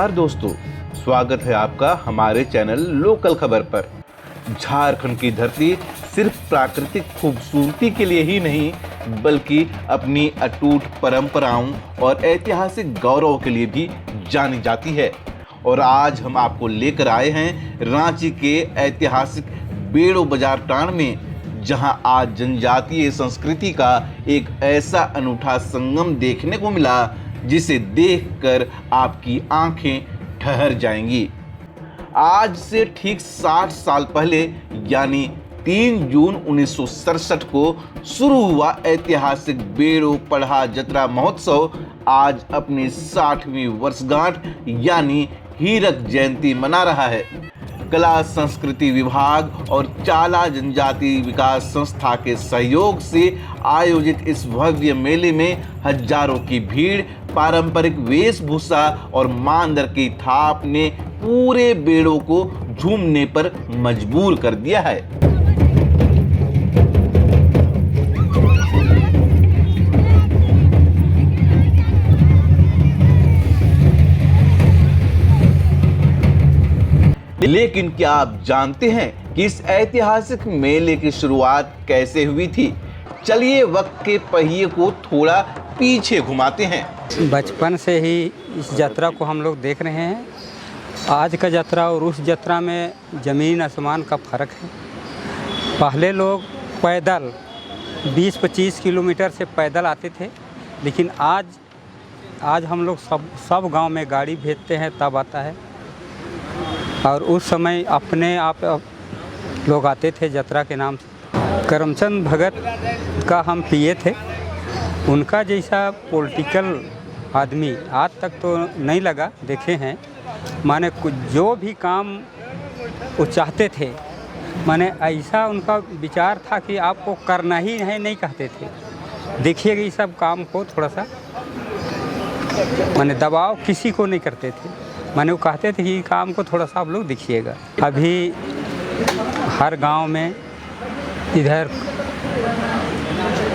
नमस्कार दोस्तों, स्वागत है आपका हमारे चैनल लोकल खबर पर। झारखंड की धरती सिर्फ प्राकृतिक खूबसूरती के लिए ही नहीं बल्कि अपनी अटूट परंपराओं और ऐतिहासिक गौरव के लिए भी जानी जाती है। और आज हम आपको लेकर आए हैं रांची के ऐतिहासिक बेड़ो बाजार टांड में, जहां आज जनजातीय संस्कृति का एक ऐसा अनूठा संगम देखने को मिला जिसे देखकर आपकी आंखें ठहर जाएंगी। आज से ठीक 60 साल पहले यानी 3 जून 1967 को शुरू हुआ ऐतिहासिक बेड़ो पढ़ा जतरा महोत्सव आज अपनी 60वीं वर्षगांठ यानी हीरक जयंती मना रहा है। कला संस्कृति विभाग और चाला जनजाति विकास संस्था के सहयोग से आयोजित इस भव्य मेले में हजारों की भीड़, पारंपरिक वेशभूषा और मांदर की थाप ने पूरे बेड़ों को झूमने पर मजबूर कर दिया है। लेकिन क्या आप जानते हैं कि इस ऐतिहासिक मेले की शुरुआत कैसे हुई थी? चलिए वक्त के पहिए को थोड़ा पीछे घुमाते हैं। बचपन से ही इस यात्रा को हम लोग देख रहे हैं। आज का यात्रा और उस यात्रा में ज़मीन आसमान का फ़र्क है। पहले लोग पैदल 20-25 किलोमीटर से पैदल आते थे, लेकिन आज हम लोग सब गांव में गाड़ी भेजते हैं तब आता है। और उस समय अपने आप लोग आते थे यात्रा के नाम से। करमचंद भगत का हम पीए थे। उनका जैसा पॉलिटिकल आदमी आज तक तो नहीं लगा, देखे हैं। माने कुछ जो भी काम वो चाहते थे, माने ऐसा उनका विचार था कि आपको करना ही नहीं कहते थे। देखिएगा ये सब काम को थोड़ा सा माने दबाव किसी को नहीं करते थे। माने वो कहते थे कि काम को थोड़ा सा आप लोग देखिएगा। अभी हर गांव में, इधर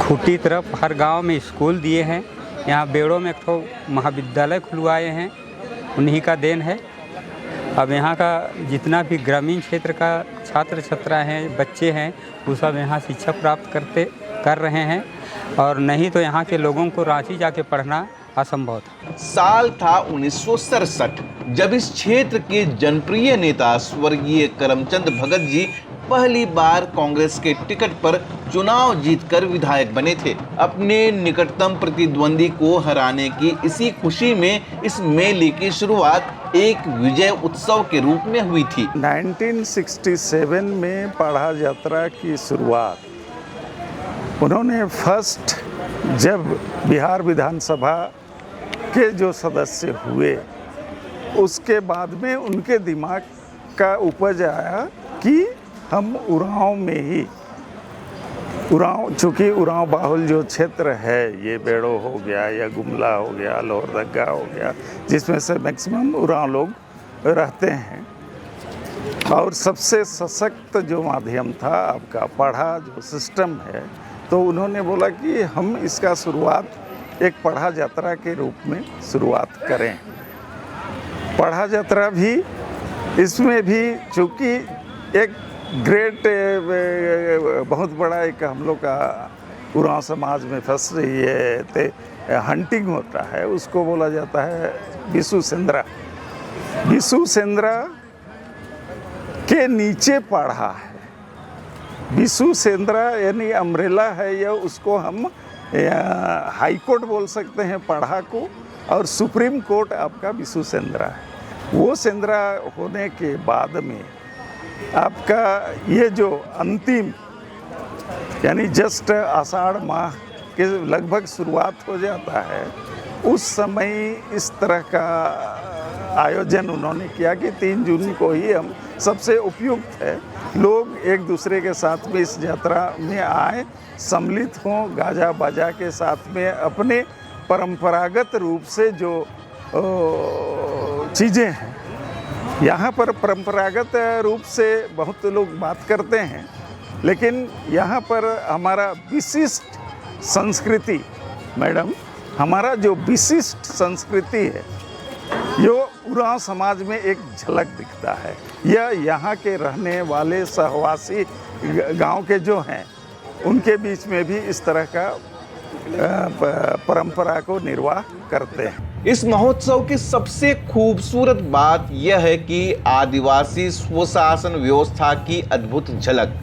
खूटी तरफ हर गांव में स्कूल दिए हैं। यहाँ बेड़ो में एक तो महाविद्यालय खुलवाए हैं, उन्हीं का देन है। अब यहाँ का जितना भी ग्रामीण क्षेत्र का छात्र छात्रा हैं, बच्चे हैं, वो सब यहाँ शिक्षा प्राप्त कर रहे हैं। और नहीं तो यहाँ के लोगों को रांची जाके पढ़ना असंभव था। साल था 1967 जब इस क्षेत्र के जनप्रिय नेता स्वर्गीय करमचंद भगत जी पहली बार कांग्रेस के टिकट पर चुनाव जीतकर विधायक बने थे। अपने निकटतम प्रतिद्वंदी को हराने की इसी खुशी में इस मेले की शुरुआत एक विजय उत्सव के रूप में हुई थी। 1967 में पढ़ा यात्रा की शुरुआत उन्होंने फर्स्ट जब बिहार विधानसभा के जो सदस्य हुए, उसके बाद में उनके दिमाग का उपज आया कि हम उरांव में ही, चूँकि उरांव बाहुल जो क्षेत्र है, ये बेड़ो हो गया या गुमला हो गया, लोहरदगा हो गया, जिसमें से मैक्सिमम उरांव लोग रहते हैं। और सबसे सशक्त जो माध्यम था आपका पढ़ा जो सिस्टम है, तो उन्होंने बोला कि हम इसका शुरुआत एक पढ़ा यात्रा के रूप में शुरुआत करें। पढ़ा यात्रा भी, इसमें भी चूँकि एक ग्रेट बहुत बड़ा एक हम लोग का उरांव समाज में फंस रही है, हंटिंग होता है, उसको बोला जाता है बिसु सेंद्रा। बिसु सेंद्रा के नीचे पढ़ा है। बिसु सेंद्रा यानी अम्ब्रेला है, या उसको हम हाई कोर्ट बोल सकते हैं पढ़ा को, और सुप्रीम कोर्ट आपका बिसु सेंद्रा है। वो सेंद्रा होने के बाद में आपका ये जो अंतिम यानी जस्ट आषाढ़ माह के लगभग शुरुआत हो जाता है, उस समय इस तरह का आयोजन उन्होंने किया कि 3 जून को ही हम सबसे उपयुक्त है, लोग एक दूसरे के साथ में इस यात्रा में आए, सम्मिलित हों, गाजा बाजा के साथ में अपने परंपरागत रूप से जो चीज़ें हैं। यहाँ पर परंपरागत रूप से बहुत लोग बात करते हैं, लेकिन यहाँ पर हमारा विशिष्ट संस्कृति, मैडम, हमारा जो विशिष्ट संस्कृति है, जो उरांव समाज में एक झलक दिखता है। यह यहाँ के रहने वाले सहवासी गांव के जो हैं उनके बीच में भी इस तरह का परंपरा को निर्वाह करते हैं। इस महोत्सव की सबसे खूबसूरत बात यह है कि आदिवासी स्वशासन व्यवस्था की अद्भुत झलक।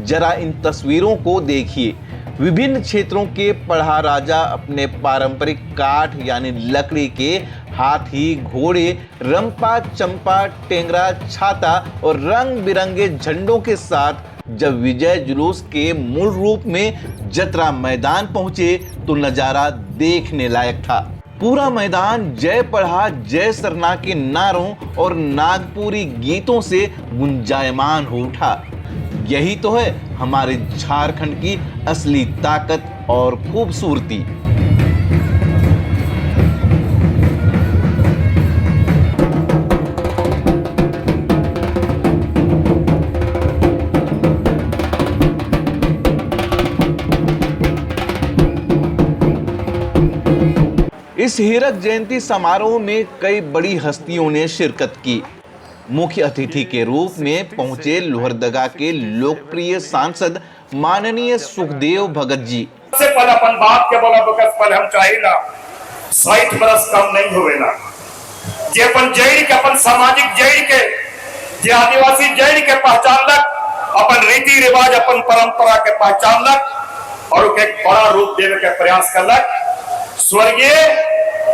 जरा इन तस्वीरों को देखिए। विभिन्न क्षेत्रों के पढ़ा राजा अपने पारंपरिक काठ यानी लकड़ी के हाथी, घोड़े, रंपा, चंपा, टेंगरा, छाता और रंग बिरंगे झंडों के साथ जब विजय जुलूस के मूल रूप में जतरा मैदान पहुंचे तो नजारा देखने लायक था। पूरा मैदान जय पढ़ा जय सरना के नारों और नागपुरी गीतों से गुंजायमान हो उठा। यही तो है हमारे झारखंड की असली ताकत और खूबसूरती। इस हीरक जयंती समारोह में कई बड़ी हस्तियों ने शिरकत की। मुख्य अतिथि के रूप में पहुंचे लोहरदगा के लोकप्रिय सांसद माननीय सुखदेव भगत जी। सबसे पहले अपन बाप के बोला बकस पहले हम चाहिला 60 बरस कम नहीं होवेला। जे अपन जैड़ के अपन सामाजिक जैड़ के जे आदिवासी जैड़ के पहचानलक, अपन रीति रिवाज अपन परंपरा के पहचानलक और उके बड़ा रूप देवे के प्रयास करलक। स्वर्गीय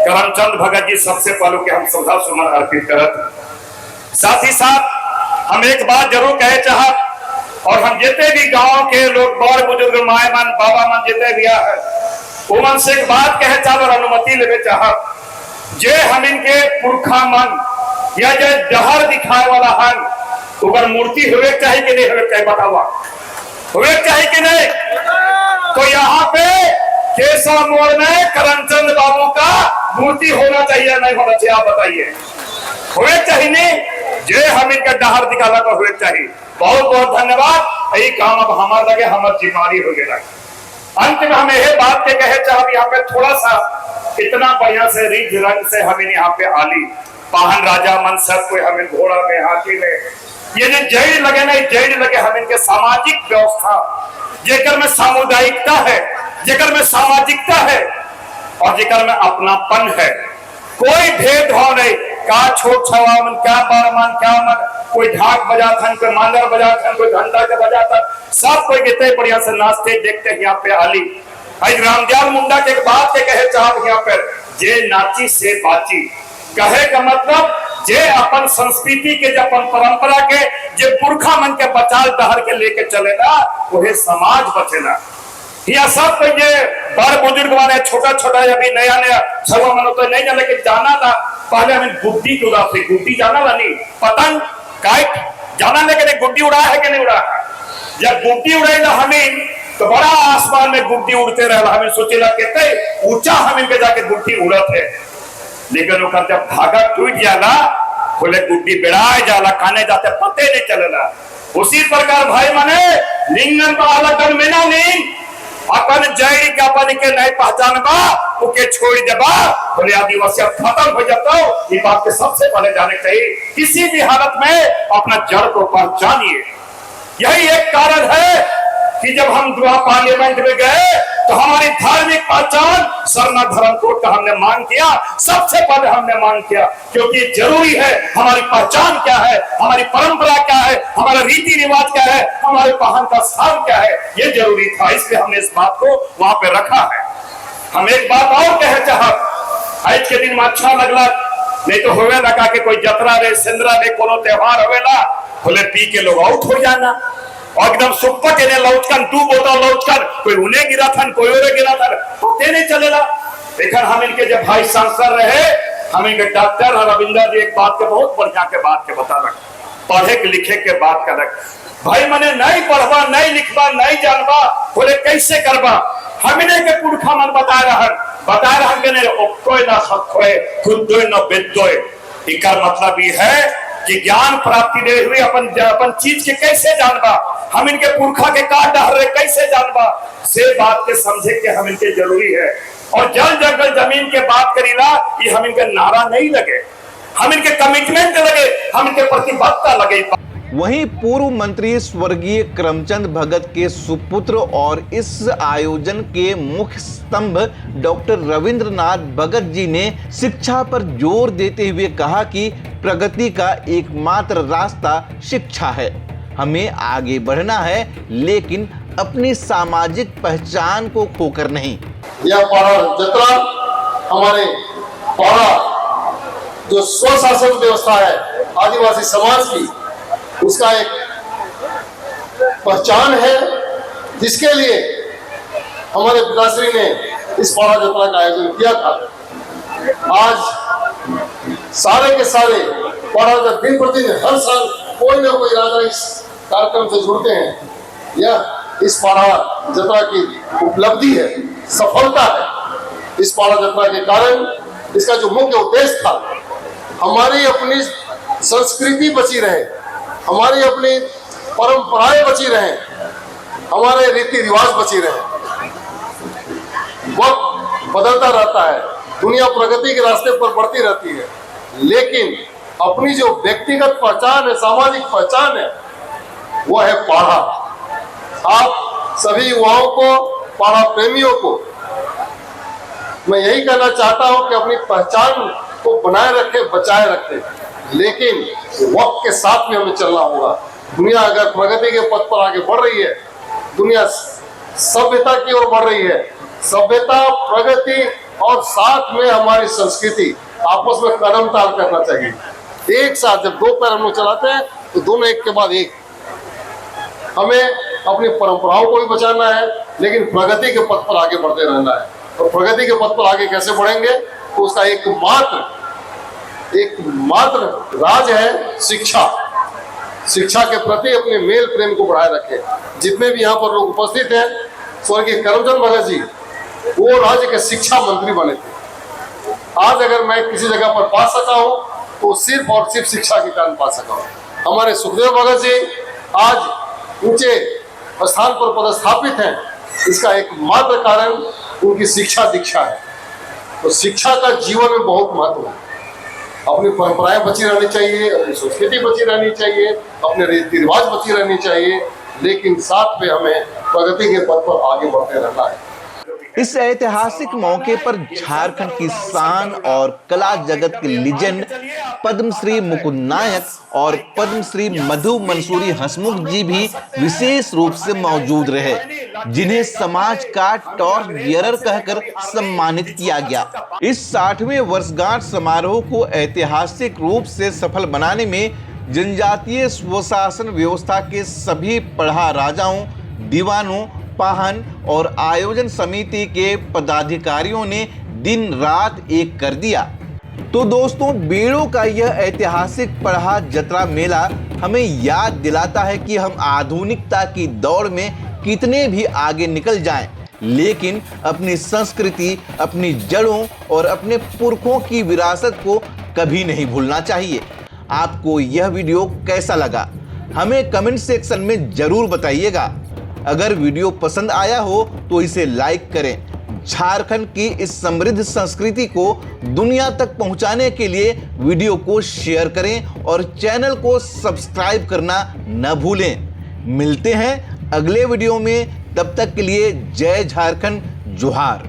करमचंद भगत जी सबसे पहले के हम श्रद्धा सुमन अर्पित करत। साथ ही साथ हम एक बात जरूर कहे चाहत और हम जितने भी गांव के लोग बड़ बुजुर्ग माए मन बाबा मन जितने भी है उमन से एक बात कहे चाहत और अनुमति लेवे चाहत। जे हम इनके पुरखा मन या जो डहर दिखाए वाला हन उगर मूर्ति हुए चाहिए कि नहीं हुए चाहिए बतावा, हुए चाहिए कि नहीं? तो यहाँ पे केसा मोड़ में करमचंद बाबू का मूर्ति होना चाहिए नहीं होना चाहिए, आप बताइए। हुए चाहिए नहीं? जे हम इनका डहर दिखाला तो हुए चाहिए। बहुत बहुत धन्यवाद। यही काम अब हमारे लगे हमारी जिम्मेदारी हो गया। अंत में हमें यह बात के कहे चाहे यहाँ पे थोड़ा सा इतना बढ़िया से रिझ रंग से हमें यहाँ पे आली पाहन राजा मन सब कोई हमें घोड़ा में हाथी में ये जो जैड़ लगे ना जैड़ लगे हम इनके सामाजिक व्यवस्था जेकर में सामुदायिकता है, जेकर में सामाजिकता है और जेकर में अपनापन है। कोई भेदभाव नहीं। का छोट छवा मन क्या बार मन क्या मन कोई ढाक बजाथन, कोई मांदर बजाथन, कोई घंटा के बजाथन, सब कोई कितने बढ़िया से नाचते देखते यहाँ पे आली। आज रामदयाल मुंडा के बात के कहे चाहत यहाँ पर जे नाची से बाची कहे का मतलब जे अपन संस्कृति के जो अपन परंपरा के जे पुरखा मन के बचाल डहर के लेके चलेगा वही समाज बचेगा। यह सब कोई जे बड़ बुजुर्ग वाले छोटा छोटा अभी नया नया छवा मन तो नहीं जाने के जाना था। पहले हमें गुड्डी की उड़ाते, गुड्डी जाना वाली पतंग काइट जाना लेकिन गुड्डी उड़ा है कि नहीं उड़ा है? जब गुड्डी उड़ेगा हमें तो बड़ा आसमान में गुड्डी उड़ते रहा। हमें सोचेला कितने ऊंचा हमें पे जाके गुड्डी उड़त है, लेकिन वो जब धागा टूट जाला बोले गुड्डी बिड़ाए जाला खाने जाते पते नहीं चलेला। उसी प्रकार भाई माने लिंगन का अलग में ना नहीं अपन जैड़ के अपन के नहीं पहचान बा उके छोड़ देबा बोले आदिवासी खत्म हो जाता हो। ये बात के सबसे पहले जाने चाहिए। किसी भी हालत में अपना जड़ को पहचानिए। यही एक कारण है कि जब हम दुआ पार्लियामेंट में गए तो हमारी धार्मिक पहचान सरना धर्म कोड का हमने मांग किया। सबसे पहले हमने मांग किया क्योंकि जरूरी है हमारी पहचान क्या है, हमारी परंपरा क्या है, हमारा रीति रिवाज क्या है, हमारे पहन का स्थान क्या है, ये जरूरी था। इसलिए हमने इस बात को वहां पे रखा है। हम एक बात और कहे चाहत आज के दिन में अच्छा लगला नहीं तो होवे लगा के कोई जतरा रे सिंदरा रे कोनो त्योहार होवेला बोले पी के लोग आउट हो जाना और एकदम सुप्पा के ने लौचकन तू बोता लौचकन कोई उन्हें गिरा था कोई और गिरा था पते नहीं चलेगा। लेकिन हम इनके जब भाई सांसद रहे हम इनके डॉक्टर रविंदर जी एक बात के बहुत बढ़िया के बात के बता रख पढ़े के लिखे के बात कर रख भाई मने नहीं पढ़वा नहीं लिखवा नहीं जानवा बोले कैसे करवा हमने के पुरखा मन बता रहा के नहीं कोई ना सकोए खुद न बेदोए। इकर मतलब ये है कि ज्ञान प्राप्ति दे हुए अपन चीज के कैसे जानबा हम इनके पुरखा के काट डहर रहे कैसे जानबा से बात के समझे के हम इनके जरूरी है। और जल जंगल जमीन के बात करीला ये हम इनके नारा नहीं लगे हम इनके कमिटमेंट लगे, हम इनके प्रतिबद्धता लगे। वहीं पूर्व मंत्री स्वर्गीय करमचंद भगत के सुपुत्र और इस आयोजन के मुख्य स्तंभ डॉक्टर रविंद्रनाथ भगत जी ने शिक्षा पर जोर देते हुए कहा कि प्रगति का एकमात्र रास्ता शिक्षा है। हमें आगे बढ़ना है, लेकिन अपनी सामाजिक पहचान को खोकर नहीं। यह पाड़ा जतरा हमारे पाड़ा जो स्वशासन व्यवस्था है आदिवासी समाज की, उसका एक पहचान है, जिसके लिए हमारे पिताश्री ने इस पाड़ा जतरा का आयोजन किया था। आज सारे के सारे पाड़ा जब दिन प्रतिदिन हर साल कोई ना कोई राजा इस कार्यक्रम से जुड़ते हैं। यह इस पाड़ा जतरा की उपलब्धि है, सफलता है। इस पाड़ा जतरा के कारण इसका जो मुख्य उद्देश्य था, हमारी अपनी संस्कृति बची रहे, हमारी अपनी परंपराएं बची रहे, हमारे रीति रिवाज बची रहे। वक्त बदलता रहता है, दुनिया प्रगति के रास्ते पर बढ़ती रहती है, लेकिन अपनी जो व्यक्तिगत पहचान है, सामाजिक पहचान है, वो है पाड़ा। आप सभी युवाओं को, पाड़ा प्रेमियों को मैं यही कहना चाहता हूं कि अपनी पहचान को बनाए रखें, बचाए रखें, लेकिन वक्त के साथ में हमें चलना होगा। दुनिया अगर प्रगति के पथ पर आगे बढ़ रही है, दुनिया सभ्यता की ओर बढ़ रही है, सभ्यता, प्रगति और साथ में हमारी संस्कृति आपस में कदम ताल करना चाहिए। एक साथ जब दो पैर हम लोग चलाते हैं तो दोनों एक के बाद एक। हमें अपनी परंपराओं को भी बचाना है, लेकिन प्रगति के पथ पर आगे बढ़ते रहना है। और प्रगति के पथ पर आगे कैसे बढ़ेंगे, तो उसका एकमात्र राज है शिक्षा। शिक्षा के प्रति अपने मेल प्रेम को बढ़ाए रखें। जितने भी यहाँ पर लोग उपस्थित हैं, स्वर्गीय करमचंद भगत जी वो राज्य के शिक्षा मंत्री बने थे। आज अगर मैं किसी जगह पर पा सका हूँ तो सिर्फ और सिर्फ शिक्षा के कारण पा सका हूँ। हमारे सुखदेव भगत जी आज ऊंचे स्थान पर पदस्थापित हैं, इसका एकमात्र कारण उनकी शिक्षा दीक्षा है। तो शिक्षा का जीवन में बहुत महत्व है। अपनी परंपराएं बची रहनी चाहिए, अपनी संस्कृति बची रहनी चाहिए, अपने रीति रिवाज बची रहनी चाहिए, लेकिन साथ में हमें प्रगति के पथ पर आगे बढ़ते रहना है। इस ऐतिहासिक मौके पर झारखंड की शान और कला जगत के लीजेंड पद्मश्री मुकुंद नायक और पद्मश्री मधु मंसूरी हंसमुख जी भी विशेष रूप से मौजूद रहे, जिन्हें समाज का टॉर्च बियरर कहकर सम्मानित किया गया। इस 60वें वर्षगांठ समारोह को ऐतिहासिक रूप से सफल बनाने में जनजातीय स्वशासन व्यवस्था के सभी पढ़ा राजाओं, दीवानों, पाहन और आयोजन समिति के पदाधिकारियों ने दिन रात एक कर दिया। तो दोस्तों, बेड़ों का यह ऐतिहासिक पढ़ा जतरा मेला हमें याद दिलाता है कि हम आधुनिकता की दौड़ में कितने भी आगे निकल जाएं, लेकिन अपनी संस्कृति, अपनी जड़ों और अपने पुरखों की विरासत को कभी नहीं भूलना चाहिए। आपको यह वीडियो कैसा लगा, हमें कमेंट सेक्शन में जरूर बताइएगा। अगर वीडियो पसंद आया हो तो इसे लाइक करें। झारखंड की इस समृद्ध संस्कृति को दुनिया तक पहुंचाने के लिए वीडियो को शेयर करें और चैनल को सब्सक्राइब करना न भूलें। मिलते हैं अगले वीडियो में, तब तक के लिए जय झारखंड, जोहार।